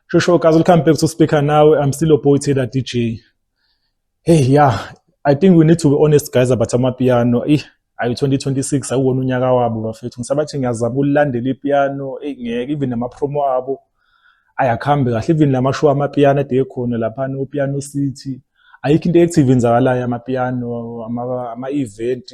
Shosho, guys, welcome back to Speaker Now. I'm still a boy Taylor DJ. Hey, yeah, I think we need to be honest, guys, about amapiano. Ayi 2026 awuwona unyaka wabo bafethu. Ngisabathi ngiyazama ulandela ipiano, ngeke even nama-promo abo ayakhambe kahle, even namashow amapiano ade ekhona laphana oPiano City. Ayikho into active enzakalayo amapiano, ama-event.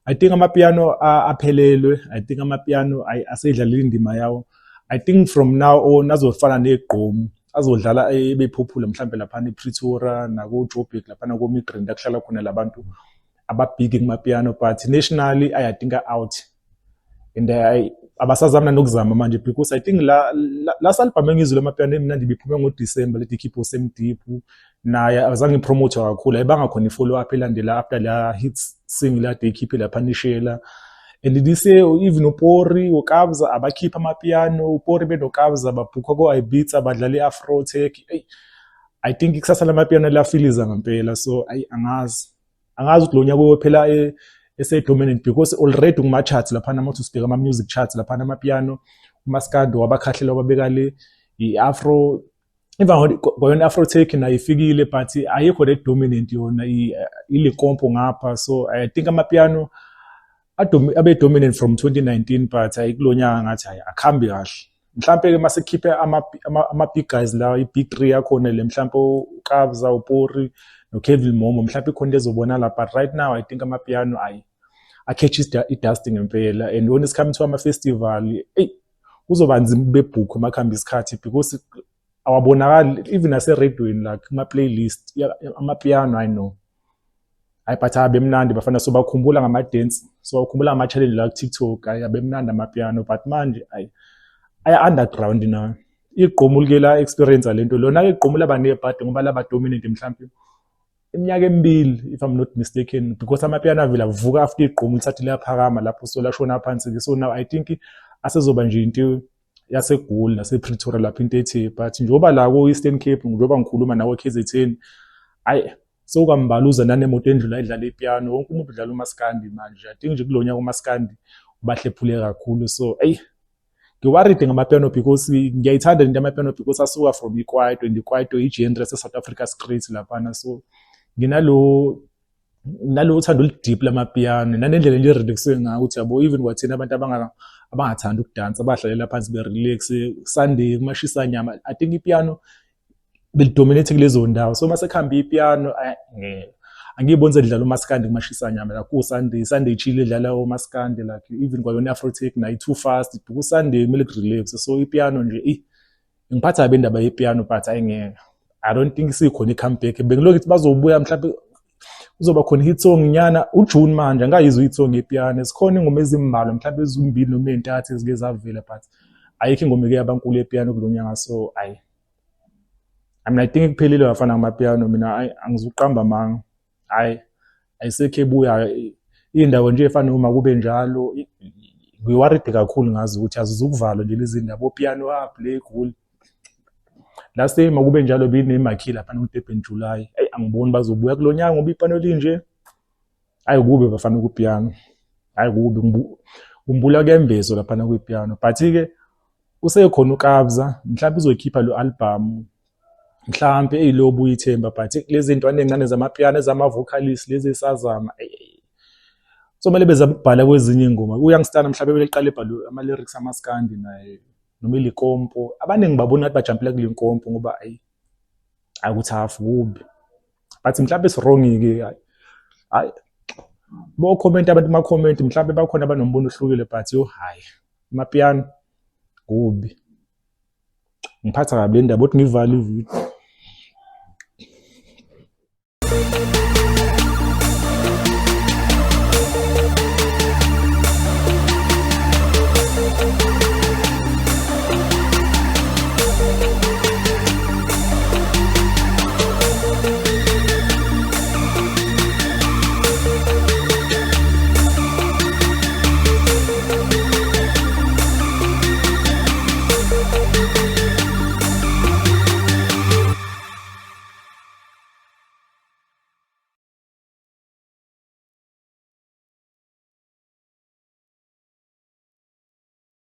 I think amapiano aphelelwe. I think amapiano asedlalile indima yawo. I think from now on azofana negqomu azodlala ebepopular mhlambe laphana ePretoria nako-Joburg laphana ko-Midrand akuhlala khona labantu ababhigi kumapiano, but nationally I think out and abasazama nokuzama manje because I think last album engizwe lamapiano emnandi biphume ngoDecember lethi Keep Sam Deep naye azange promote kakhulu ayibanga khona i-follow up elandela after la hits single ade ikhiphe lapha nishela. And this year even uPori uKabza abakhipha amapiano, uPori benokabza babhukwa ko-Ibiza badlala i-Afro Tech. I think ikusasa lamapiano liyafiliza ngempela, so angazi ukuthi lo nyaka uyophela ese-dominant because already kuma-charts laphana mathi sibheka ama-music charts laphana amapiano uMaskandi wabakhahlela wababeka le i-Afro even kwayona i-Afro Tech nayo ifikile but ayikho le dominant yona ile-kompo ngapha, so I think amapiano abe dominant from 2019 but ayikulonya ngathi akhambi kahle. Mhlambe ke masekhiphe ama big guys la i-big 3 yakhona le mhlambe uKabza uPori noKevin Momo mhlambe ikhona ezobona la, but right now I think amapiano catch i-dust ngempela, and when it's coming to ama-festival kuzoba nzima bebhook makhamba isikhathi because awabonakali even ase-radioini like ama-playlist amapiano I know. But abemnandi bafana so bakhumbula ngama-dance, so bakhumbula ngama-challenge la ku-TikTok abemnandi amapiano, but manje aya-underground na igqomu like la experience lento lona igqomu laba nebhadi ngoba laba dominant mhlambe iminyaka emibili if I'm not mistaken because amapiano avela vuka after igqomu lithathi liyaphakama lapho so lashona phansi. So now I think asezoba nje into yaseGoli nasePretoria lapho into ethe, but njoba la ko-Eastern Cape njoba ngikhuluma nawe KZN so kambaluza nanemoto endlula idlala ipiano wonke umuntu udlala uMaskandi manje. I think nje kulonyaka uMaskandi ubahlephule kakhulu, so ngiworried ngamapiano because ngiyayithanda into yamapiano because asuka from iKwaito and iKwaito i-genre se-South Africa straight laphana, so nginalo uthando oludeep lamapiano nanendlela nje relaxe ngayo ukuthi yabo even wathina abantu abangathanda ukudansa abahlalela phansi be-relax Sunday kumashisa nyama. I think ipiano belidominate kulezo ndawo, so masekhamba ipiano angiyiboni sedlala uMaskandi kumashisa nyama la ku Sunday chill edlala uMaskandi like even kwayona Afro Tech nayi too fast ku Sunday kumele relax, so ipiano nje ngiphatha abendaba yepiano but I don't think sikhona i-comeback. Bengiloku ukuthi bazobuya mhlawumbe kuzoba khona hit song nyana uJune manje angayizwa hit song yepiano, sikhona ingoma ezimbalwa mhlawumbe ezimbili noma entathu ezike zavela but ayikho ingoma eyabankulu yepiano kulonyaka, so I mean I think kuphelile bafana ngamapiano mina angizuqamba manga ayisekho ebuya indawo nje efana uma kube njalo ngiworried kakhulu ngazi ukuthi azizukuvalwa nje lezi ndaba opiano play cool last time makube njalo binemakhila lapha noDurban July. Angiboni bazobuya kulonyaka ngoba ipiano linje kube bafana kupiano kube umbula kembezo lapha na kupiano, but ke usekhona uKabza mhlawumbe uzoyikhipha lo album mhlawumbe eyilobu uyithemba, but lezi zinto anencane zamapiano ezama-vocalist lezi esazama so mele bezama ukubhala kwezinye ingoma uyangistana mhlawumbe beliqala ebhala ama-lyrics amaskandi naye noma ilikompo abaningi babona ukuthi bajampela kule nkompo ngoba akuthafu kubi, but mhlawumbe wrong-ke bo-comment abantu ma-comment mhlawumbe bakhona abanombono ohlukile but amapiano kubi ngiphatha kabi le ndaba ukuthi ngivale ividiyo.